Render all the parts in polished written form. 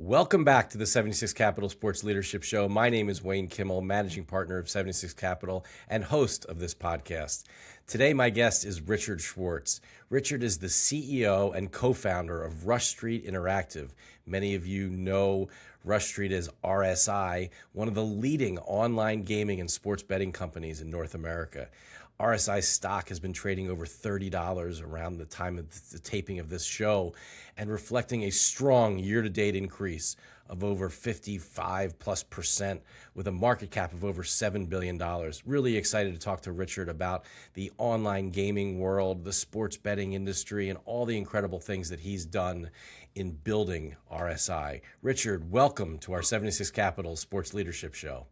Welcome back to the 76 Capital Sports Leadership Show. My name is Wayne Kimmel, managing partner of 76 Capital and host of this podcast. Today, my guest is Richard Schwartz. Richard is the CEO and co-founder of Rush Street Interactive. Many of you know Rush Street as RSI, one of the leading online gaming and sports betting companies in North America. RSI stock has been trading over $30 around the time of the taping of this show and reflecting a strong year-to-date increase of over 55+% with a market cap of over $7 billion. Really excited to talk to Richard about the online gaming world, the sports betting industry, and all the incredible things that he's done in building RSI. Richard, welcome to our 76 Capital Sports Leadership Show.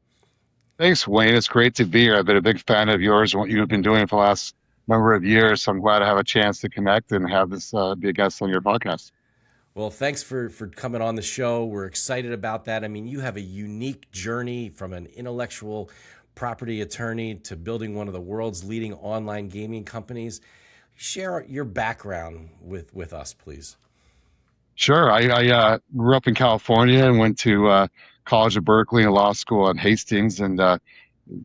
Thanks, Wayne. It's great to be here. I've been a big fan of yours and what you've been doing for the last number of years. So I'm glad to have a chance to connect and have this be a guest on your podcast. Well, thanks for coming on the show. We're excited about that. I mean, you have a unique journey from an intellectual property attorney to building one of the world's leading online gaming companies. Share your background with us, please. Sure. I grew up in California and went to College of Berkeley and law school at Hastings. And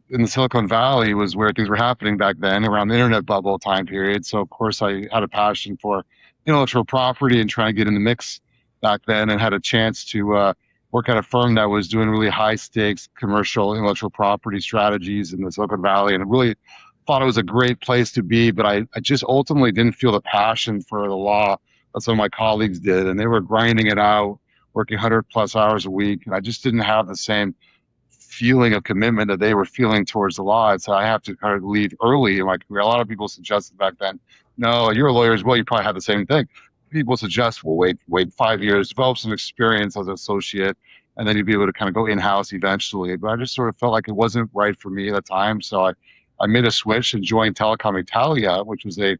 in the Silicon Valley was where things were happening back then, around the internet bubble time period. So, of course, I had a passion for intellectual property and trying to get in the mix back then, and had a chance to work at a firm that was doing really high stakes commercial intellectual property strategies in the Silicon Valley, and really thought it was a great place to be. But I just ultimately didn't feel the passion for the law that some of my colleagues did, and they were grinding it out, working 100+ hours a week. And I just didn't have the same feeling of commitment that they were feeling towards the law. And so I have to kind of leave early in my career. A lot of people suggested back then, no, you're a lawyer as well. You probably had the same thing. People suggest, well, wait 5 years, develop some experience as an associate, and then you'd be able to kind of go in-house eventually. But I just sort of felt like it wasn't right for me at the time. So I made a switch and joined Telecom Italia, which was a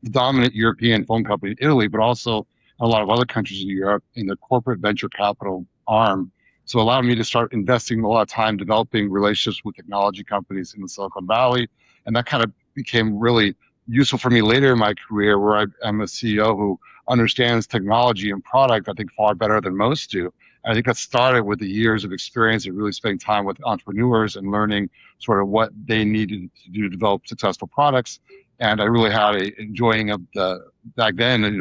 dominant European phone company in Italy, but also a lot of other countries in Europe in the corporate venture capital arm. So it allowed me to start investing a lot of time developing relationships with technology companies in the Silicon Valley. And that kind of became really useful for me later in my career, where I'm a CEO who understands technology and product, I think, far better than most do. And I think that started with the years of experience of really spending time with entrepreneurs and learning sort of what they needed to do to develop successful products. And I really had a enjoying of back then,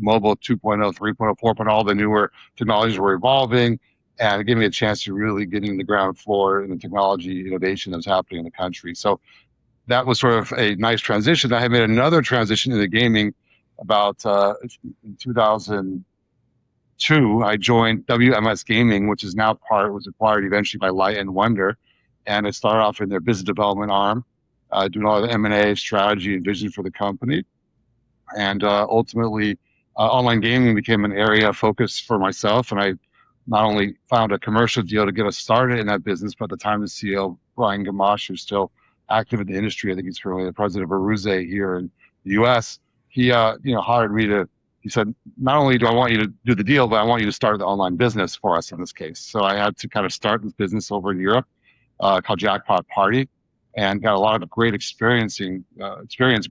mobile 2.0, 3.0, 4.0, all the newer technologies were evolving, and it gave me a chance to really get in the ground floor in the technology innovation that was happening in the country. So that was sort of a nice transition. I had made another transition into gaming about in 2002. I joined WMS Gaming, which is now was acquired eventually by Light and Wonder, and it started off in their business development arm, doing a lot of M&A strategy and vision for the company. And ultimately, online gaming became an area of focus for myself. And I not only found a commercial deal to get us started in that business, but at the time, the CEO, Brian Gamache, who's still active in the industry, I think he's currently the president of Aruze here in the U.S., he hired me he said, not only do I want you to do the deal, but I want you to start the online business for us in this case. So I had to kind of start this business over in Europe called Jackpot Party, and got a lot of great experience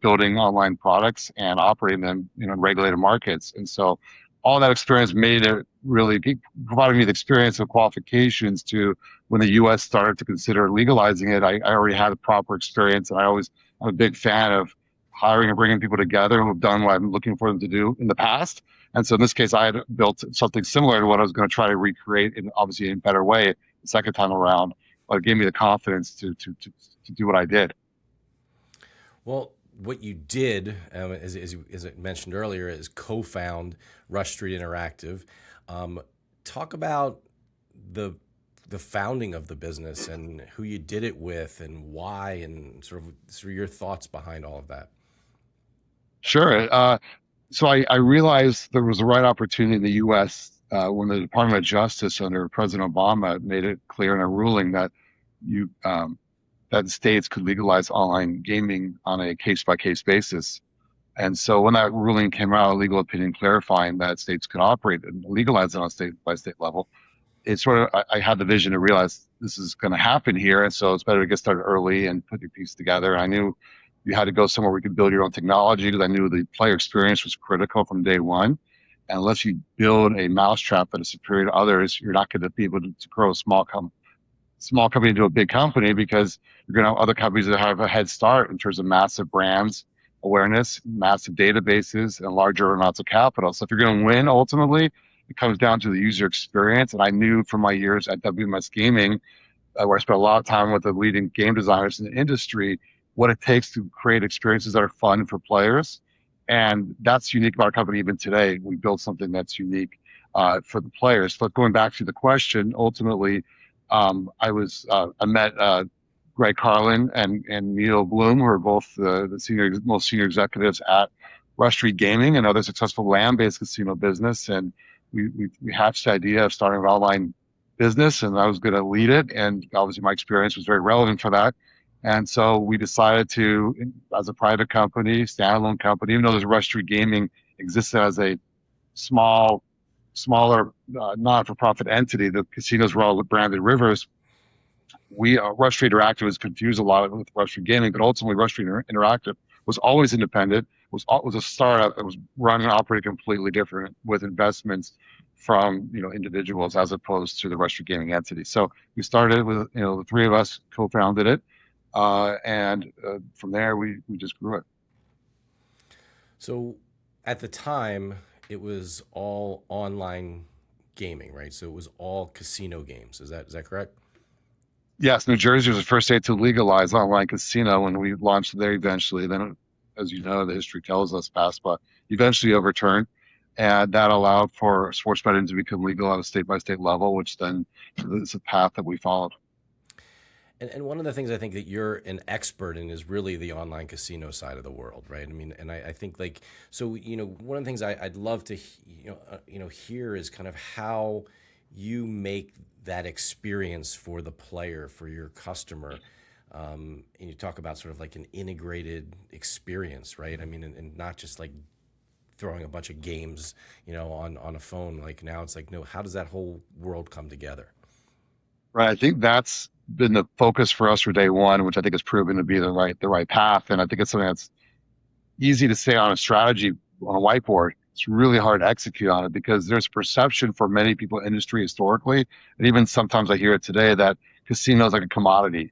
building online products and operating them in regulated markets. And so all that experience provided me the experience and qualifications to when the U.S. started to consider legalizing it. I already had the proper experience, and I'm a big fan of hiring and bringing people together who have done what I'm looking for them to do in the past. And so in this case, I had built something similar to what I was going to try to recreate obviously in a better way the second time around. But it gave me the confidence to do what I did. Well, what you did, as I mentioned earlier, is co-found Rush Street Interactive. Talk about the founding of the business and who you did it with and why, and sort of your thoughts behind all of that. Sure. So I realized there was a right opportunity in the U.S. When the Department of Justice under President Obama made it clear in a ruling that that states could legalize online gaming on a case-by-case basis. And so when that ruling came out, a legal opinion clarifying that states could operate and legalize it on a state-by-state level, it sort of, I had the vision to realize this is going to happen here. And so it's better to get started early and put your piece together. I knew you had to go somewhere where you could build your own technology, because I knew the player experience was critical from day one. And unless you build a mousetrap that is superior to others, you're not going to be able to grow a small company into a big company, because you're going to have other companies that have a head start in terms of massive brands, awareness, massive databases, and larger amounts of capital. So if you're going to win, ultimately, it comes down to the user experience. And I knew from my years at WMS Gaming, where I spent a lot of time with the leading game designers in the industry, what it takes to create experiences that are fun for players. And that's unique about our company even today. We build something that's unique for the players. But going back to the question, ultimately, I met Greg Carlin and Neil Bloom, who are both the most senior executives at Rush Street Gaming, another successful land-based casino business. And we hatched the idea of starting an online business, and I was going to lead it. And obviously, my experience was very relevant for that. And so we decided to, as a private company, standalone company, even though there's Rush Street Gaming existed as a smaller non-for-profit entity, the casinos were all branded Rivers. Rush Street Interactive was confused a lot with Rush Street Gaming, but ultimately Rush Street Interactive was always independent, was a startup that was run and operated completely different, with investments from individuals as opposed to the Rush Street Gaming entity. So we started with the three of us co-founded it, and from there we just grew it. So at the time, it was all online gaming, right? So it was all casino games. Is that correct? Yes, New Jersey was the first state to legalize online casino when we launched there eventually. Then, as you know, the history tells us, passed, but eventually overturned. And that allowed for sports betting to become legal on a state by state level, which then is a path that we followed. And one of the things I think that you're an expert in is really the online casino side of the world, right? I mean, and I think so one of the things I'd love to hear is kind of how you make that experience for the player, for your customer. And you talk about sort of like an integrated experience, right? I mean, and not just like throwing a bunch of games, on a phone. Like now it's like, no, how does that whole world come together? Right. I think that's been the focus for us for day one, which I think has proven to be the right path. And I think it's something that's easy to say on a strategy on a whiteboard. It's really hard to execute on it, because there's perception for many people in industry historically, and even sometimes I hear it today, that casinos like a commodity.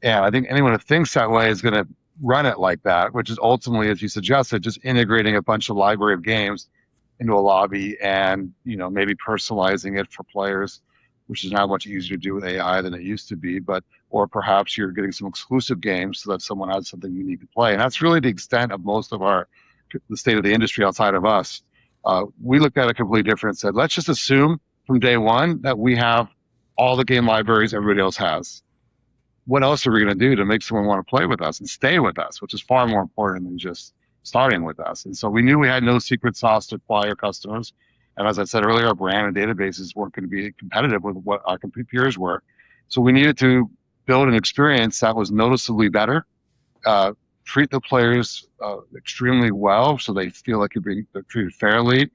And I think anyone who thinks that way is going to run it like that, which is ultimately, as you suggested, just integrating a bunch of library of games into a lobby, and maybe personalizing it for players, which is now much easier to do with AI than it used to be. But or perhaps you're getting some exclusive games so that someone has something unique to play. And that's really the extent of most of the state of the industry outside of us. We looked at it completely different and said, let's just assume from day one that we have all the game libraries everybody else has. What else are we going to do to make someone want to play with us and stay with us, which is far more important than just starting with us? And so we knew we had no secret sauce to acquire customers. And as I said earlier, our brand and databases weren't going to be competitive with what our peers were. So we needed to build an experience that was noticeably better, treat the players extremely well so they feel like they're treated fairly,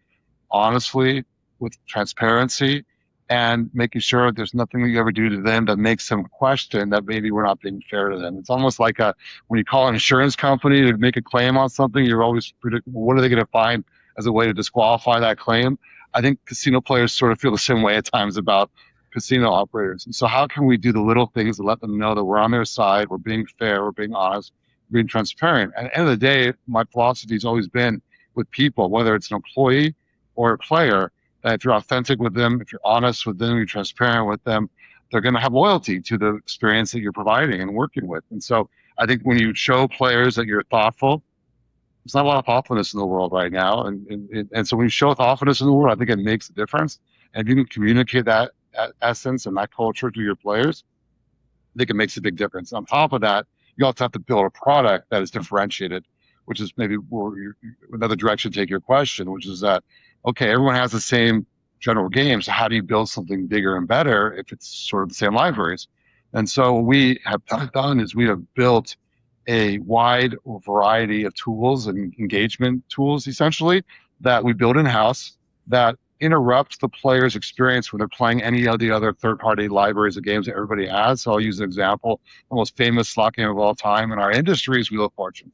honestly, with transparency, and making sure there's nothing you ever do to them that makes them question that maybe we're not being fair to them. It's almost like when you call an insurance company to make a claim on something, you're always predicting, what are they going to find as a way to disqualify that claim? I think casino players sort of feel the same way at times about casino operators. And so how can we do the little things to let them know that we're on their side, we're being fair, we're being honest, being transparent? At the end of the day, my philosophy has always been with people, whether it's an employee or a player, that if you're authentic with them, if you're honest with them, you're transparent with them, they're going to have loyalty to the experience that you're providing and working with. And so I think when you show players that you're thoughtful, there's not a lot of thoughtfulness in the world right now. And so when you show thoughtfulness in the world, I think it makes a difference. And if you can communicate that essence and that culture to your players, I think it makes a big difference. On top of that, you also have to build a product that is differentiated, which is maybe another direction to take your question, which is that, okay, everyone has the same general game. So how do you build something bigger and better if it's sort of the same libraries? And so what we have done is we have built a wide variety of tools and engagement tools, essentially, that we build in-house that interrupt the player's experience when they're playing any of the other third-party libraries of games that everybody has. So I'll use an example. The most famous slot game of all time in our industry is Wheel of Fortune.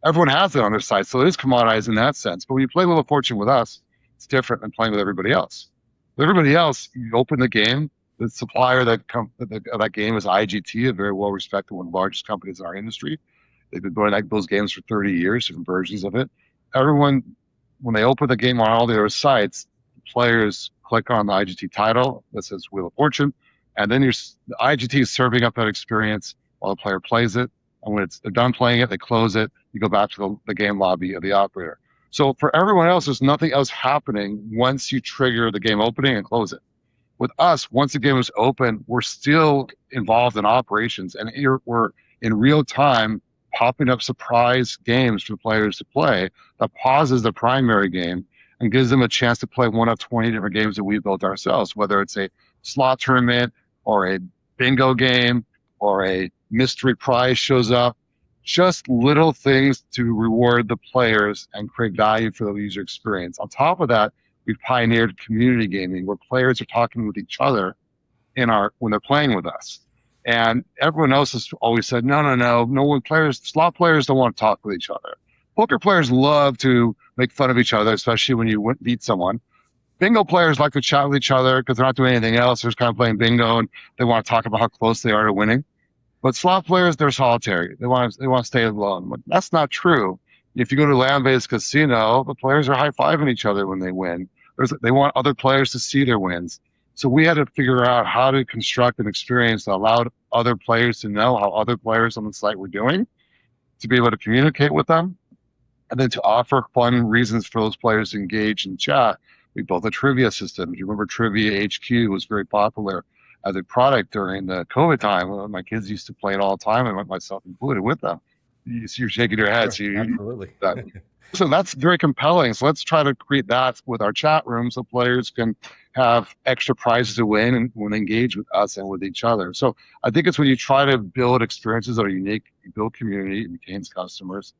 everyone has it on their site, so it is commoditized in that sense. But when you play Wheel of Fortune with us, it's different than playing with everybody else. With everybody else, you open the game. The supplier of that game is IGT, a very well respected, one of the largest companies in our industry. They've been doing those games for 30 years, different versions of it. Everyone, when they open the game on all the other sites, players click on the IGT title that says Wheel of Fortune, and then the IGT is serving up that experience while the player plays it. And when they're done playing it, they close it. You go back to the game lobby of the operator. So for everyone else, there's nothing else happening once you trigger the game opening and close it. With us, once the game is open, we're still involved in operations, and we're in real time popping up surprise games for players to play that pauses the primary game and gives them a chance to play one of 20 different games that we built ourselves, whether it's a slot tournament or a bingo game or a mystery prize shows up. Just little things to reward the players and create value for the user experience. On top of that, we've pioneered community gaming where players are talking with each other when they're playing with us. And everyone else has always said, no one slot players don't want to talk with each other. Poker players love to make fun of each other, especially when you beat someone. Bingo players like to chat with each other because they're not doing anything else. They're just kind of playing bingo and they want to talk about how close they are to winning. But slot players, they're solitary. They want to stay alone. But that's not true. If you go to land-based casino, the players are high-fiving each other when they win. They want other players to see their wins. So we had to figure out how to construct an experience that allowed other players to know how other players on the site were doing, to be able to communicate with them, and then to offer fun reasons for those players to engage and chat. We built a trivia system. You remember Trivia HQ was very popular as a product during the COVID time. My kids used to play it all the time, and myself included with them. You're shaking your head. So Absolutely. So that's very compelling. So let's try to create that with our chat room so players can have extra prizes to win and when engage with us and with each other. So I think it's when you try to build experiences that are unique, you build community, it retains customers,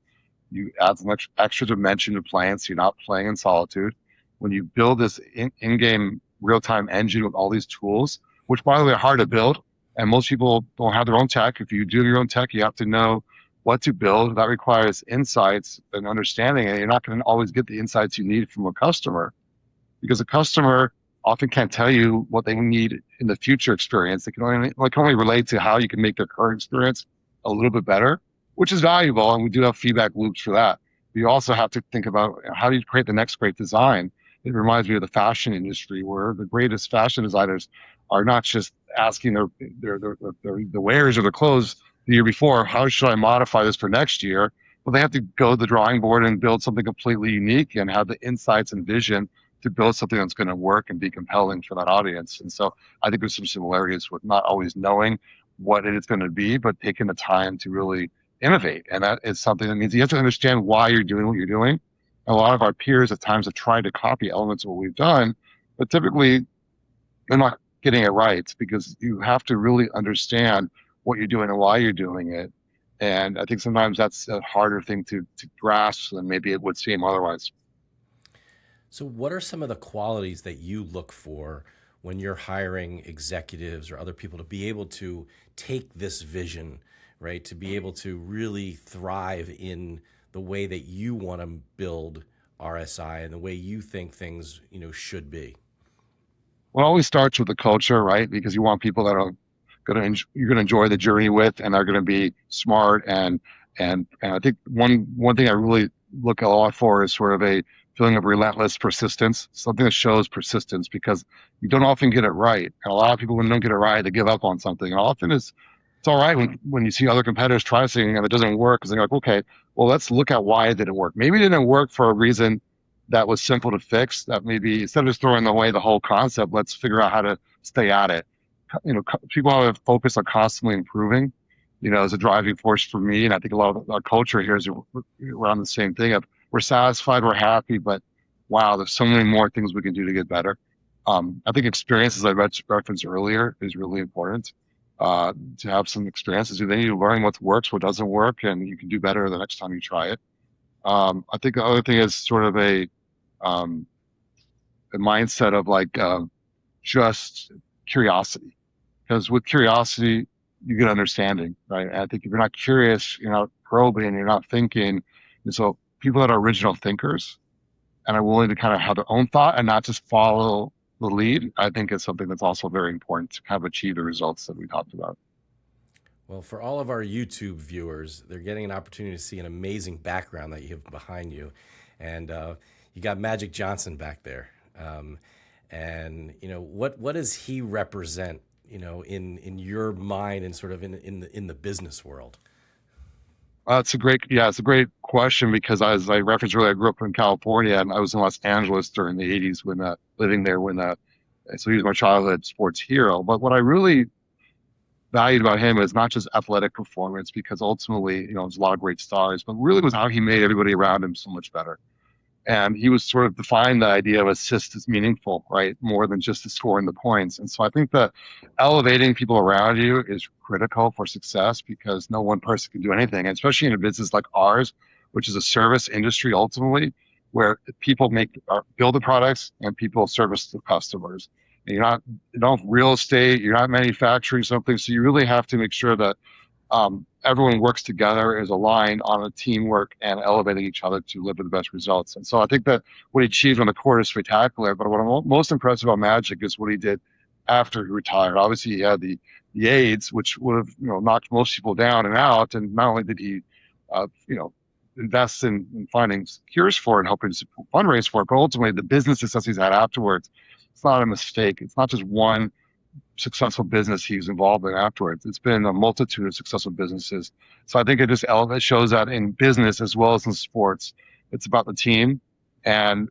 you add much extra dimension to playing so you're not playing in solitude. When you build this in-game real-time engine with all these tools, which by the way are hard to build, and most people don't have their own tech. If you do your own tech, you have to know what to build. That requires insights and understanding, and you're not going to always get the insights you need from a customer because a customer often can't tell you what they need in the future experience. They can only relate to how you can make their current experience a little bit better, which is valuable, and we do have feedback loops for that. But you also have to think about how do you create the next great design. It reminds me of the fashion industry where the greatest fashion designers are not just asking the wearers of the clothes the year before, how should I modify this for next year? Well, they have to go to the drawing board and build something completely unique and have the insights and vision to build something that's going to work and be compelling for that audience. And so I think there's some similarities with not always knowing what it is going to be, but taking the time to really innovate. And that is something that means you have to understand why you're doing what you're doing. A lot of our peers at times have tried to copy elements of what we've done, but typically they're not getting it right because you have to really understand what you're doing and why you're doing it. And I think sometimes that's a harder thing to grasp than maybe it would seem otherwise. So, what are some of the qualities that you look for when you're hiring executives or other people to be able to take this vision, right? To be able to really thrive in the way that you want to build RSI and the way you think things, should be? Well, it always starts with the culture, right? Because you want people that are you're going to enjoy the journey with and are going to be smart and I think one thing I really look a lot for is sort of a feeling of relentless persistence, something that shows persistence because you don't often get it right. And a lot of people when they don't get it right, they give up on something. And often it's all right when you see other competitors try something and it doesn't work because they're like, okay, well, let's look at why it didn't work. Maybe it didn't work for a reason that was simple to fix. That maybe instead of just throwing away the whole concept, let's figure out how to stay at it. People have a focus on constantly improving, as a driving force for me. And I think a lot of our culture here is around the same thing of we're satisfied, we're happy, but wow, there's so many more things we can do to get better. I think experience, as I referenced earlier, is really important. To have some experiences, then you learn what works, what doesn't work, and you can do better the next time you try it. I think the other thing is sort of a mindset of like just curiosity, because with curiosity, you get understanding, right? And I think if you're not curious, you're not probing, you're not thinking, you're not learning, you're not growing. And I think a lot of our culture here is around the same thing of we're satisfied, we're happy, but wow, there's so many more things we can do to get better. I think experience, as I referenced earlier, is really important. To have some experiences, then you learn what's works, what doesn't work, and you can do better the next time you try it. I think the other thing is sort of a mindset of like And so people that are original thinkers and are willing to kind of have their own thought and not just follow the lead, I think is something that's also very important to kind of achieve the results that we talked about. Well, for all of our YouTube viewers, they're getting an opportunity to see an amazing background that you have behind you, and you got Magic Johnson back there. And what does he represent? In your mind and sort of in the business world. It's a great question because as I referenced earlier, I grew up in California and I was in Los Angeles during the 80s when living there so he was my childhood sports hero. But what I really valued about him is not just athletic performance because ultimately, there's a lot of great stars, but really was how he made everybody around him so much better. And he was sort of defined the idea of assist as meaningful, right? More than just the scoring the points. And so I think that elevating people around you is critical for success because no one person can do anything, and especially in a business like ours, which is a service industry ultimately, where people build the products and people service the customers. And you don't have real estate, you're not manufacturing something. So you really have to make sure that everyone works together, is aligned on a teamwork and elevating each other to deliver the best results. And so I think that what he achieved on the court is spectacular. But what I'm most impressed about Magic is what he did after he retired. Obviously, he had the AIDS, which would have knocked most people down and out. And not only did he, invest in finding cures for it and helping fundraise for it, but ultimately the business success he's had afterwards. It's not a mistake. It's not just one successful business he was involved in afterwards. It's been a multitude of successful businesses. So I think it shows that in business as well as in sports, it's about the team and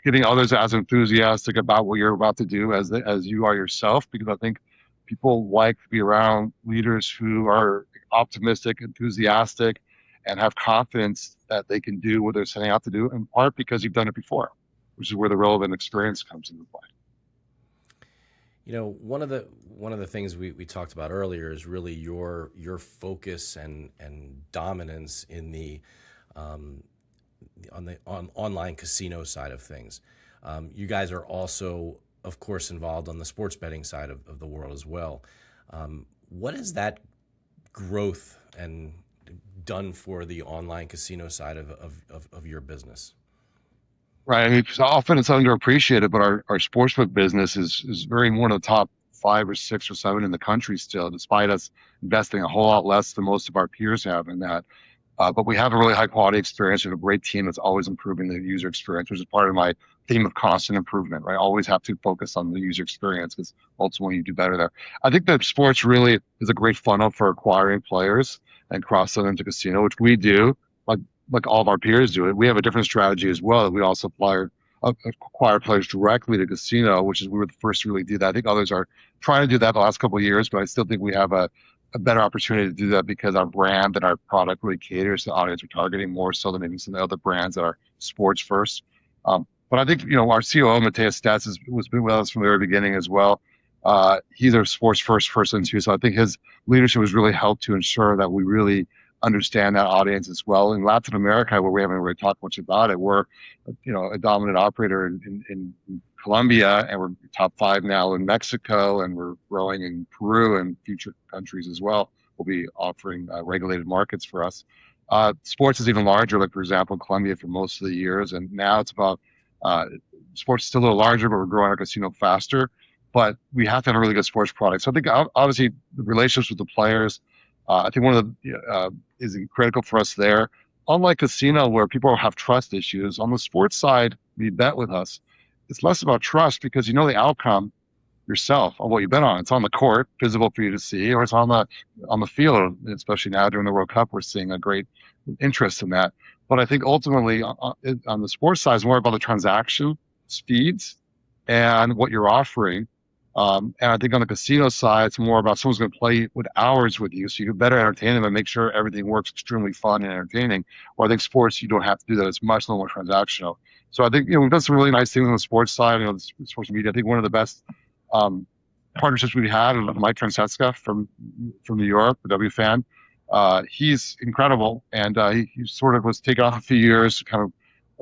getting others as enthusiastic about what you're about to do as you are yourself. Because I think people like to be around leaders who are optimistic, enthusiastic, and have confidence that they can do what they're setting out to do. In part because you've done it before, which is where the relevant experience comes into play. One of the things we talked about earlier is really your focus and dominance in the online casino side of things. You guys are also, of course, involved on the sports betting side of the world as well. What has that growth and done for the online casino side of your business? Right. I mean, often it's underappreciated, but our sportsbook business is very one of the top 5 or 6 or 7 in the country still, despite us investing a whole lot less than most of our peers have in that. But we have a really high quality experience and a great team that's always improving the user experience, which is part of my theme of constant improvement, right? Always have to focus on the user experience because ultimately you do better there. I think that sports really is a great funnel for acquiring players and cross them into casino, which we do. Like all of our peers do it. We have a different strategy as well. We also acquire players directly to casino, which is we were the first to really do that. I think others are trying to do that the last couple of years, but I still think we have a better opportunity to do that because our brand and our product really caters to the audience we're targeting more so than maybe some of the other brands that are sports first. But I think, our COO, Mateus Stats, was been with us from the very beginning as well. He's a sports first person too. So I think his leadership has really helped to ensure that we really understand that audience as well. In Latin America, where we haven't really talked much about it, we're, a dominant operator in Colombia, and we're top 5 now in Mexico, and we're growing in Peru and future countries as well. We'll be offering regulated markets for us. Sports is even larger, like for example, in Colombia for most of the years, and now it's about sports is still a little larger, but we're growing our casino faster. But we have to have a really good sports product. So I think obviously the relationships with the players, I think one of the is critical for us there. Unlike casino, where people have trust issues, on the sports side, you bet with us. It's less about trust because you know the outcome yourself on what you've been on. It's on the court, visible for you to see, or it's on the field. Especially now during the World Cup, we're seeing a great interest in that. But I think ultimately on the sports side, it's more about the transaction speeds and what you're offering. And I think on the casino side, it's more about someone's going to play with hours with you, so you can better entertain them and make sure everything works extremely fun and entertaining. Or I think sports, you don't have to do that. It's much more transactional. So I think we've done some really nice things on the sports side. The sports media. I think one of the best partnerships we had with Mike Francesca from New York, the W fan. He's incredible, and he sort of was taken off a few years to kind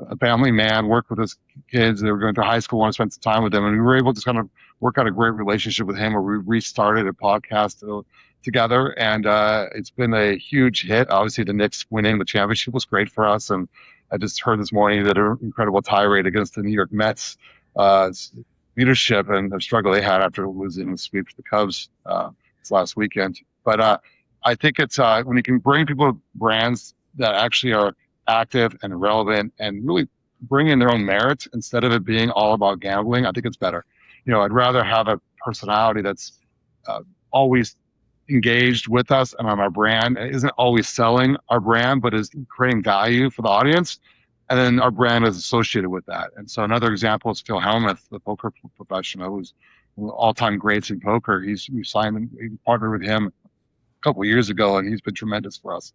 a family man, worked with his kids. They were going to high school, want to spend some time with them. And we were able to kind of work out a great relationship with him where we restarted a podcast together. And it's been a huge hit. Obviously, the Knicks winning the championship was great for us. And I just heard this morning that an incredible tirade against the New York Mets leadership and the struggle they had after losing the sweep to the Cubs this last weekend. But I think it's when you can bring people brands that actually are active and relevant and really bring in their own merits instead of it being all about gambling. I think it's better. I'd rather have a personality that's always engaged with us and on our brand, and isn't always selling our brand, but is creating value for the audience. And then our brand is associated with that. And so another example is Phil Hellmuth, the poker professional, who's one of the all-time greats in poker. We partnered with him a couple of years ago, and he's been tremendous for us.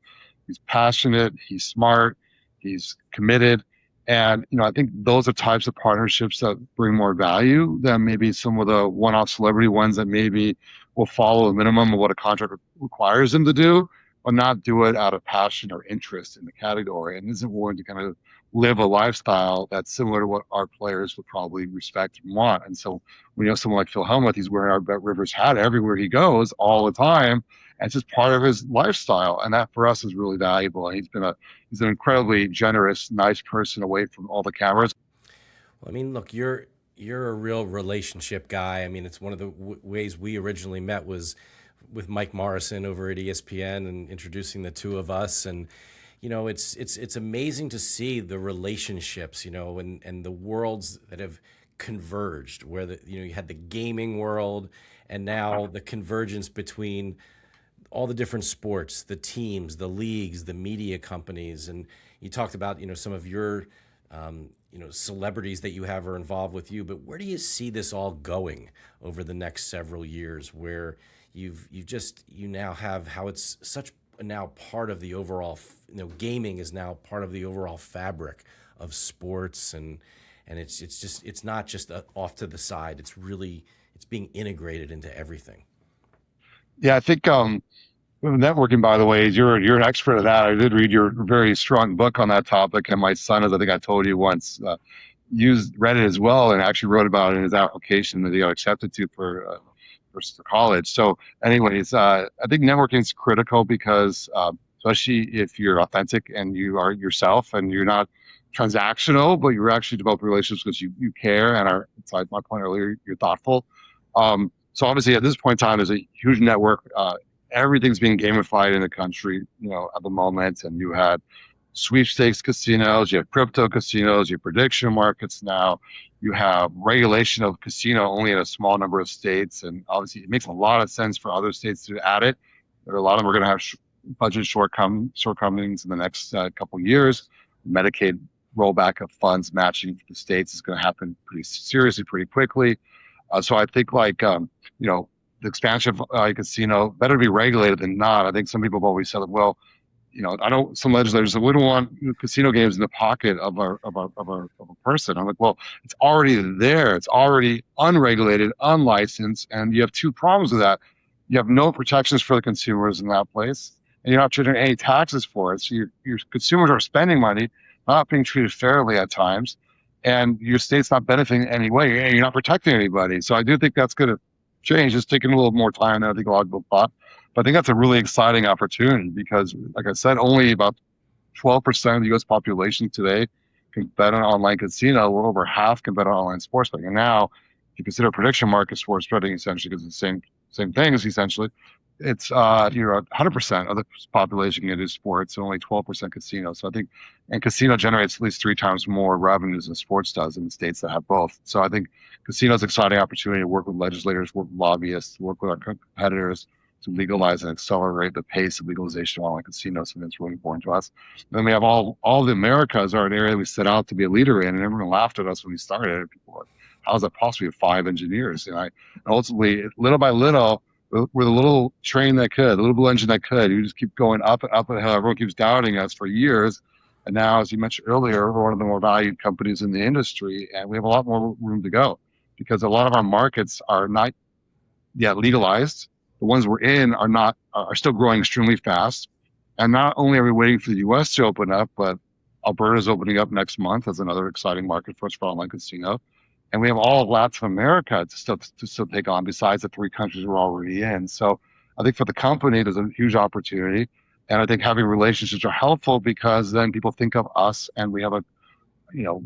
He's passionate, he's smart, he's committed. And, I think those are types of partnerships that bring more value than maybe some of the one-off celebrity ones that maybe will follow a minimum of what a contract requires them to do, but not do it out of passion or interest in the category, and isn't willing to kind of live a lifestyle that's similar to what our players would probably respect and want. And so when you have someone like Phil Hellmuth, he's wearing our Bet Rivers hat everywhere he goes all the time. And it's just part of his lifestyle. And that for us is really valuable. And he's an incredibly generous, nice person away from all the cameras. Well, I mean, look, you're a real relationship guy. I mean, it's one of the ways we originally met was with Mike Morrison over at ESPN and introducing the two of us. And, it's amazing to see the relationships, and the worlds that have converged where you had the gaming world and now the convergence between all the different sports, the teams, the leagues, the media companies. And you talked about, some of your, celebrities that you have are involved with you, but where do you see this all going over the next several years where you now have how it's such now part of the overall, gaming is now part of the overall fabric of sports. And it's not just off to the side. It's being integrated into everything. Yeah, I think networking, by the way, you're an expert at that. I did read your very strong book on that topic, and my son, as I think I told you once, read it as well, and actually wrote about it in his application that he got accepted to for college. So, anyways, I think networking is critical because, especially if you're authentic and you are yourself and you're not transactional, but you're actually developing relationships because you care and are, it's like my point earlier, you're thoughtful. So obviously at this point in time, there's a huge network. Everything's being gamified in the country, at the moment. And you had sweepstakes casinos, you have crypto casinos, you have prediction markets now. You have regulation of casino only in a small number of states. And obviously it makes a lot of sense for other states to add it. There are a lot of them are going to have budget shortcomings in the next couple of years. Medicaid rollback of funds matching the states is going to happen pretty seriously, pretty quickly. So I think the expansion of casino better be regulated than not. I think some people have always said, well, I know some legislators say we don't want casino games in the pocket of a person. I'm like, well, it's already there. It's already unregulated, unlicensed, and you have two problems with that. You have no protections for the consumers in that place, and you're not treating any taxes for it. So your consumers are spending money, not being treated fairly at times, and your state's not benefiting in any way. You're not protecting anybody. So I do think that's going to change. It's taking a little more time than I think a lot of people thought. But I think that's a really exciting opportunity because, like I said, only about 12% of the U.S. population today can bet on online casino. Well, over half can bet on online sports betting. And now, if you consider prediction market sports betting, essentially, because it's the same things, essentially, it's 100% of the population can do sports, and only 12% casino. So I think, and casino generates at least 3 times more revenues than sports does in the states that have both. So I think casino is an exciting opportunity to work with legislators, work with lobbyists, work with our competitors to legalize and accelerate the pace of legalization of online casinos. And it's really important to us. And then we have all the Americas are an area we set out to be a leader in, and everyone laughed at us when we started. People were like, how is that possible? We have 5 engineers. And ultimately, little by little, we're the little train that could, the little blue engine that could. You just keep going up and up the hill. Everyone keeps doubting us for years. And now, as you mentioned earlier, we're one of the more valued companies in the industry, and we have a lot more room to go because a lot of our markets are not yet legalized. The ones we're in are still growing extremely fast. And not only are we waiting for the U.S. to open up, but Alberta's opening up next month as another exciting market for us for online casino. And we have all of Latin America to still take on besides the three countries we're already in. So I think for the company, there's a huge opportunity. And I think having relationships are helpful because then people think of us and we have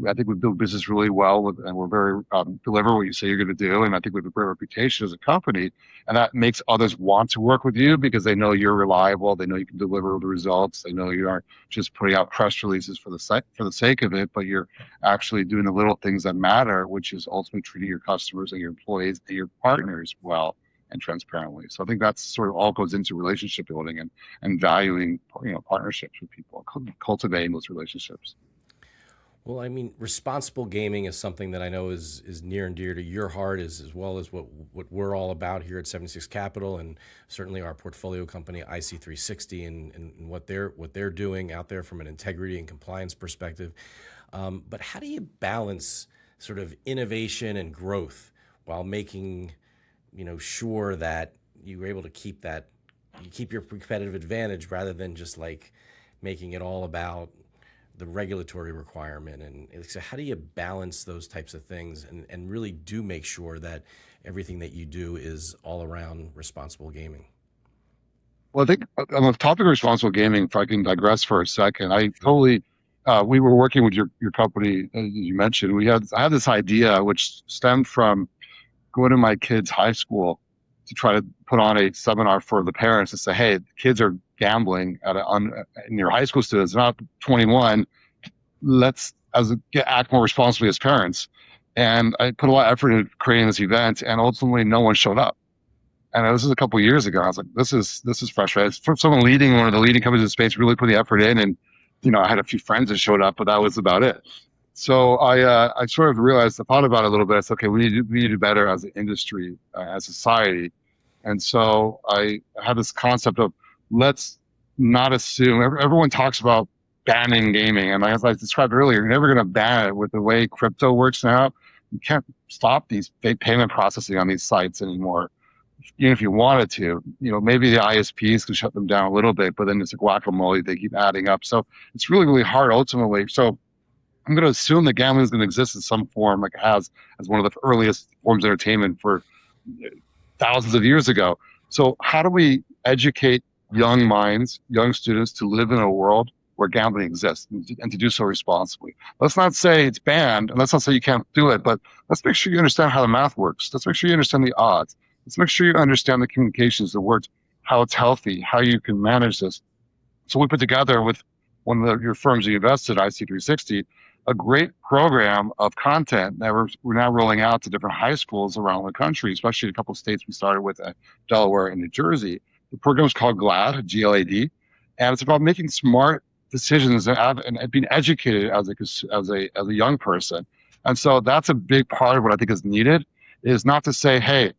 I think we build business really well and we're very deliver what you say you're going to do. And I think we have a great reputation as a company, and that makes others want to work with you because they know you're reliable. They know you can deliver the results. They know you aren't just putting out press releases for the sake of it, but you're actually doing the little things that matter, which is ultimately treating your customers and your employees and your partners well and transparently. So I think that's sort of all goes into relationship building and valuing partnerships with people, cultivating those relationships. Well, I mean, responsible gaming is something that I know is near and dear to your heart, as well as what we're all about here at 76 Capital, and certainly our portfolio company IC360 and what they're doing out there from an integrity and compliance perspective. But how do you balance sort of innovation and growth while making sure that you're able to keep your competitive advantage rather than just like making it all about the regulatory requirement? And so how do you balance those types of things and really do make sure that everything that you do is all around responsible gaming? Well, I think on the topic of responsible gaming, if I can digress for a second, I totally, we were working with your company, as you mentioned. I had this idea which stemmed from going to my kids' high school to try to put on a seminar for the parents to say, hey, the kids are gambling in your high school students, not 21. Let's act more responsibly as parents. And I put a lot of effort into creating this event, and ultimately no one showed up. And this is a couple of years ago. I was like, this is frustrating. For someone leading one of the leading companies in the space, really put the effort in, and I had a few friends that showed up, but that was about it. So I sort of realized, I thought about it a little bit. I said, okay, we need to do better as an industry, as society. And so I had this concept of let's not assume. Everyone talks about banning gaming, and as I described earlier, you're never going to ban it. With the way crypto works now, you can't stop these fake payment processing on these sites anymore. Even if you wanted to, maybe the ISPs can shut them down a little bit, but then it's like whack-a-mole, they keep adding up. So it's really, really hard ultimately. So I'm going to assume that gambling is going to exist in some form, like it has as one of the earliest forms of entertainment for thousands of years ago. So how do we educate young minds, young students to live in a world where gambling exists and to do so responsibly? Let's not say it's banned, and let's not say you can't do it, but let's make sure you understand how the math works. Let's make sure you understand the odds. Let's make sure you understand the communications, the words, how it's healthy, how you can manage this. So we put together with one of your firms you invested, IC360, a great program of content that we're now rolling out to different high schools around the country, especially a couple of states we started with, Delaware and New Jersey. The program is called GLAD, G-L-A-D, and it's about making smart decisions and being educated as a young person. And so that's a big part of what I think is needed, is not to say, hey,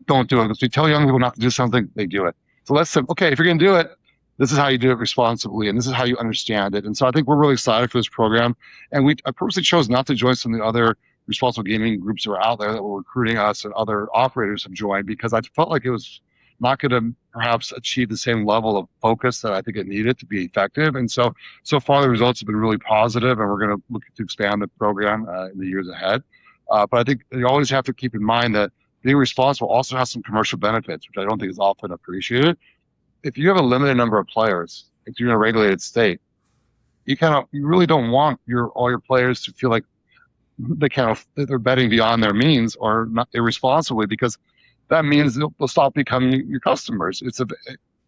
don't do it. Because we tell young people not to do something, they do it. So let's say, okay, if you're going to do it, this is how you do it responsibly, and this is how you understand it. And so I think we're really excited for this program. And I purposely chose not to join some of the other responsible gaming groups that are out there that were recruiting us, and other operators have joined, because I felt like it was not going to perhaps achieve the same level of focus that I think it needed to be effective. And so far the results have been really positive, and we're going to look to expand the program in the years ahead. But I think you always have to keep in mind that being responsible also has some commercial benefits, which I don't think is often appreciated. If you have a limited number of players, if you're in a regulated state, you really don't want all your players to feel like they're betting beyond their means or not irresponsibly, because that means they'll stop becoming your customers.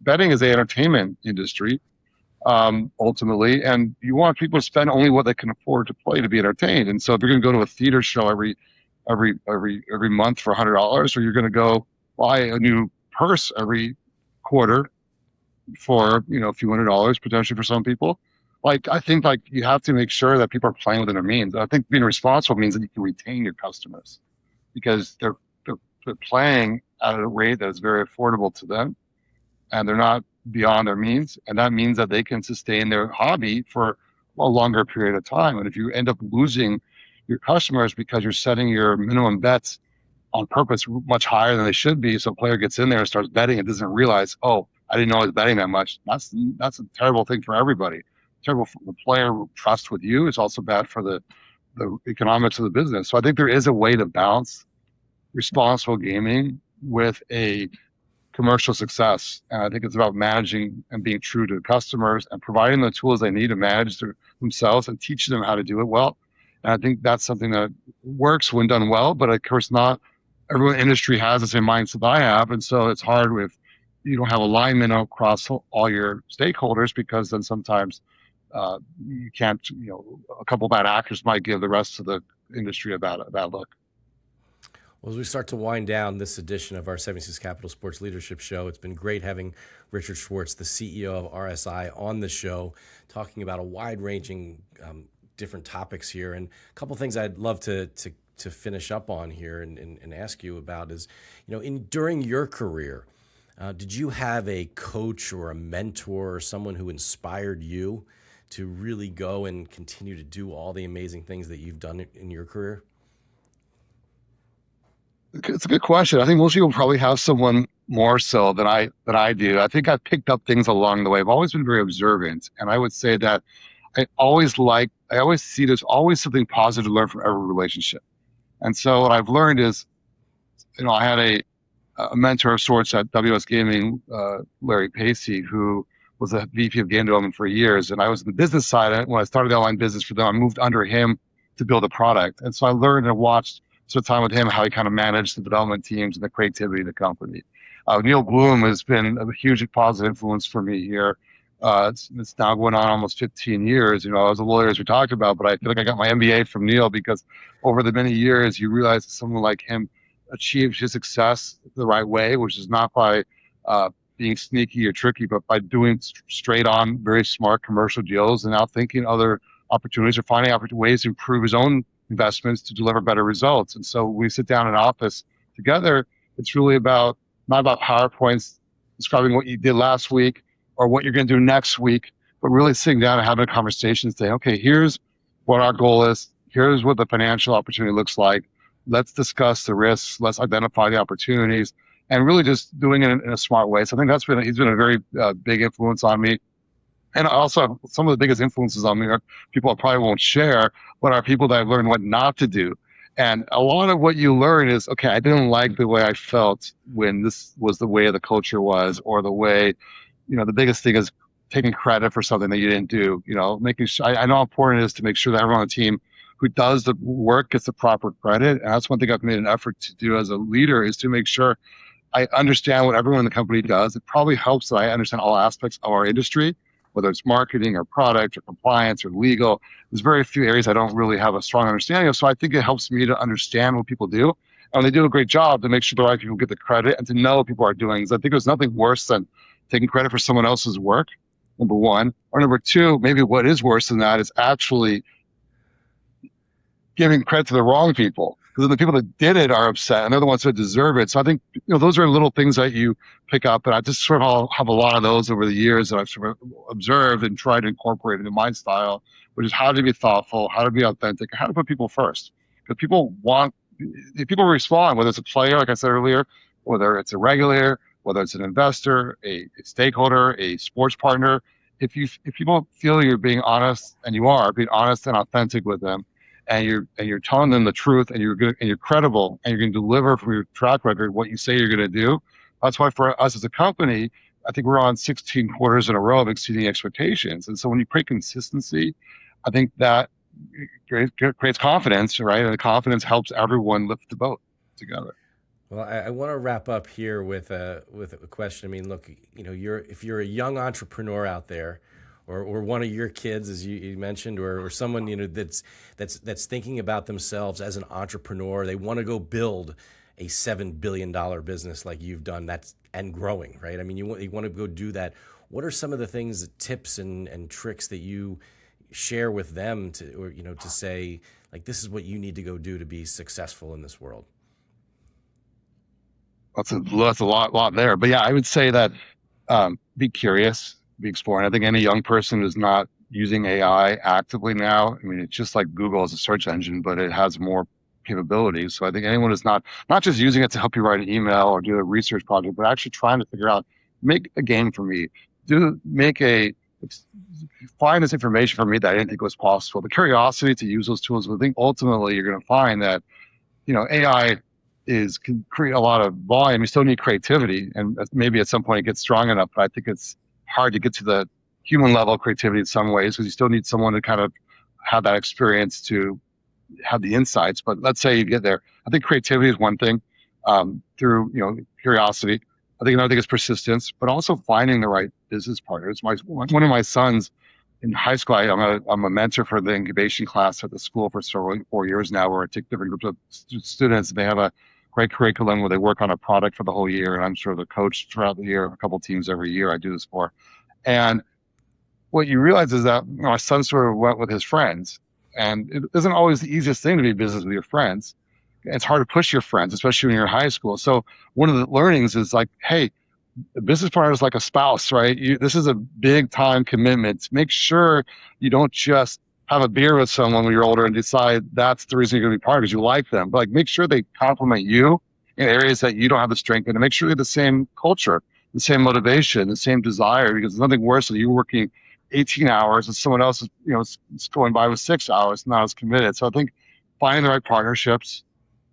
Betting is an entertainment industry, ultimately, and you want people to spend only what they can afford to play to be entertained. And so if you're going to go to a theater show every month for $100, or you're going to go buy a new purse every quarter for a few $100s potentially for some people, I think you have to make sure that people are playing within their means. I think being responsible means that you can retain your customers because they're playing at a rate that is very affordable to them, and they're not beyond their means, and that means that they can sustain their hobby for a longer period of time. And if you end up losing your customers because you're setting your minimum bets on purpose much higher than they should be, so a player gets in there and starts betting and doesn't realize, oh, I didn't know I was betting that much. That's a terrible thing for everybody. terrible for the player trust with you. It's also bad for the economics of the business. So I think there is a way to balance responsible gaming with a commercial success. And I think it's about managing and being true to customers and providing the tools they need to manage themselves and teaching them how to do it well. And I think that's something that works when done well, but of course not every industry has the same mindset that I have. And so it's hard if you don't have alignment across all your stakeholders, because then sometimes you can't, a couple bad actors might give the rest of the industry a bad look. Well, as we start to wind down this edition of our 76 Capital Sports Leadership Show, it's been great having Richard Schwartz, the CEO of RSI, on the show, talking about a wide-ranging different topics here. And a couple things I'd love to finish up on here and ask you about is, during your career, did you have a coach or a mentor or someone who inspired you to really go and continue to do all the amazing things that you've done in your career? It's a good question. I think most people probably have someone more so than I do. I think I've picked up things along the way. I've always been very observant, and I would say that I always see there's always something positive to learn from every relationship. And so what I've learned is, I had a mentor of sorts at WS Gaming, Larry Pacey, who was a VP of game development for years, and I was in the business side. When I started the online business for them, I moved under him to build a product, and so I learned and watched some time with him how he kind of managed the development teams and the creativity of the company. Neil Bloom has been a huge positive influence for me here. It's now going on almost 15 years. I was a lawyer, as we talked about, but I feel like I got my MBA from Neil, because over the many years, you realize that someone like him achieved his success the right way, which is not by being sneaky or tricky, but by doing straight on, very smart commercial deals and out thinking other opportunities or finding ways to improve his own investments to deliver better results. And so we sit down in an office together. It's really not about PowerPoints describing what you did last week or what you're going to do next week, but really sitting down and having a conversation and saying, okay, here's what our goal is. Here's what the financial opportunity looks like. Let's discuss the risks. Let's identify the opportunities, and really just doing it in a smart way. So I think he's been a very big influence on me. And also, some of the biggest influences on me are people I probably won't share, but are people that I've learned what not to do. And a lot of what you learn is, okay, I didn't like the way I felt when this was the way the culture was, or the way, the biggest thing is taking credit for something that you didn't do. Making sure, I know how important it is to make sure that everyone on the team who does the work gets the proper credit. And that's one thing I've made an effort to do as a leader, is to make sure I understand what everyone in the company does. It probably helps that I understand all aspects of our industry, whether it's marketing or product or compliance or legal. There's very few areas I don't really have a strong understanding of. So I think it helps me to understand what people do. And when they do a great job, to make sure the right people get the credit and to know what people are doing. Because I think there's nothing worse than taking credit for someone else's work, number one. Or number two, maybe what is worse than that is actually giving credit to the wrong people. Because the people that did it are upset, and they're the ones that deserve it. So I think those are little things that you pick up, and I just sort of have a lot of those over the years that I've sort of observed and tried to incorporate into my style, which is how to be thoughtful, how to be authentic, and how to put people first. Because people respond, whether it's a player, like I said earlier, whether it's a regulator, whether it's an investor, a stakeholder, a sports partner. If people feel you're being honest, and you are being honest and authentic with them, and you're telling them the truth, and you're good, and you're credible, and you're going to deliver from your track record what you say you're going to do. That's why for us as a company, I think we're on 16 quarters in a row of exceeding expectations. And so when you create consistency, I think that creates confidence, right? And the confidence helps everyone lift the boat together. Well, I want to wrap up here with a question. I mean, look, if you're a young entrepreneur out there, or one of your kids, as you mentioned, or someone that's thinking about themselves as an entrepreneur, they want to go build a $7 billion business like you've done, and growing, right? I mean, you want to go do that. What are some of the things, tips and tricks that you share with them to say, like, this is what you need to go do to be successful in this world? That's a lot there. But yeah, I would say that be curious, be exploring. I think any young person who's not using AI actively now, I mean, it's just like Google as a search engine, but it has more capabilities. So I think anyone who's not just using it to help you write an email or do a research project, but actually trying to figure out, make a game for me, make a find this information for me that I didn't think was possible. The curiosity to use those tools. I think ultimately you're going to find that, AI can create a lot of volume. You still need creativity, and maybe at some point it gets strong enough. But I think it's hard to get to the human level of creativity in some ways, because you still need someone to kind of have that experience to have the insights. But let's say you get there. I think creativity is one thing, through curiosity. I think another thing is persistence, but also finding the right business partners. One of my sons in high school, I'm a mentor for the incubation class at the school for 4 years now, where I take different groups of students. They have a great curriculum where they work on a product for the whole year, and I'm sort of the coach throughout the year, a couple teams every year I do this for. And what you realize is that my son sort of went with his friends, and it isn't always the easiest thing to be business with your friends. It's hard to push your friends, especially when you're in high school. So one of the learnings is like, hey, a business partner is like a spouse, right? This is a big time commitment. Make sure you don't just have a beer with someone when you're older and decide that's the reason you're going to be part because you like them. But like, make sure they complement you in areas that you don't have the strength in, and make sure they have the same culture, the same motivation, the same desire. Because there's nothing worse than you working 18 hours and someone else is going by with 6 hours, not as committed. So I think finding the right partnerships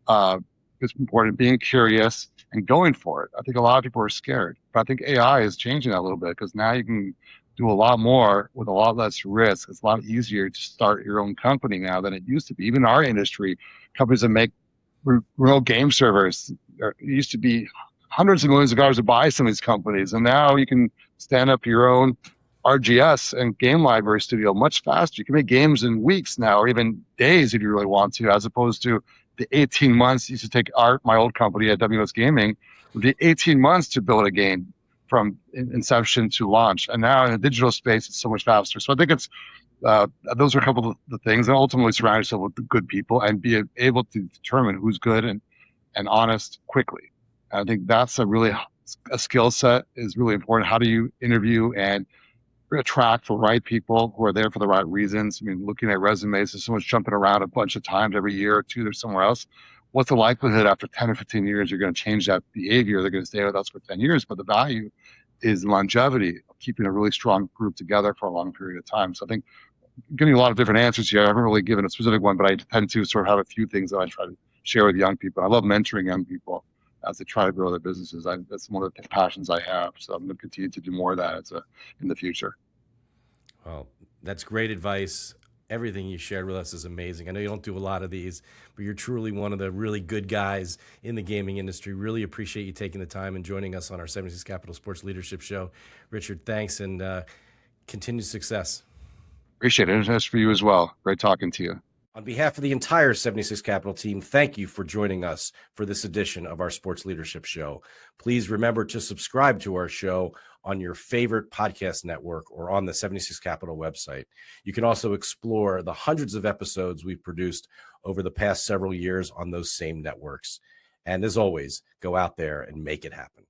is important. Being curious and going for it. I think a lot of people are scared, but I think AI is changing that a little bit, because now you can do a lot more with a lot less risk. It's a lot easier to start your own company now than it used to be. Even in our industry, companies that make remote game servers, it used to be hundreds of millions of dollars to buy some of these companies, and now you can stand up your own RGS and game library studio much faster. You can make games in weeks now, or even days if you really want to, as opposed to the 18 months it used to take my old company at WS Gaming, the 18 months to build a game from inception to launch. And now in the digital space, it's so much faster. So I think it's those are a couple of the things, and ultimately surround yourself with the good people and be able to determine who's good and honest quickly. And I think that's a skill set is really important. How do you interview and attract the right people who are there for the right reasons? I mean, looking at resumes, if someone's jumping around a bunch of times every year or two, they're somewhere else. What's the likelihood after 10 or 15 years you're going to change that behavior? They're going to stay with us for 10 years, but the value is longevity of keeping a really strong group together for a long period of time. So I think I'm giving you a lot of different answers here. I haven't really given a specific one, but I tend to sort of have a few things that I try to share with young people. I love mentoring young people as they try to grow their businesses. That's one of the passions I have. So I'm going to continue to do more of that in the future. Well, that's great advice. Everything you shared with us is amazing. I know you don't do a lot of these, but you're truly one of the really good guys in the gaming industry. Really appreciate you taking the time and joining us on our 76 Capital Sports Leadership Show. Richard, thanks, and continued success. Appreciate it. That's for you as well. Great talking to you. On behalf of the entire 76 Capital team, thank you for joining us for this edition of our Sports Leadership Show. Please remember to subscribe to our show on your favorite podcast network or on the 76 Capital website. You can also explore the hundreds of episodes we've produced over the past several years on those same networks. And as always, go out there and make it happen.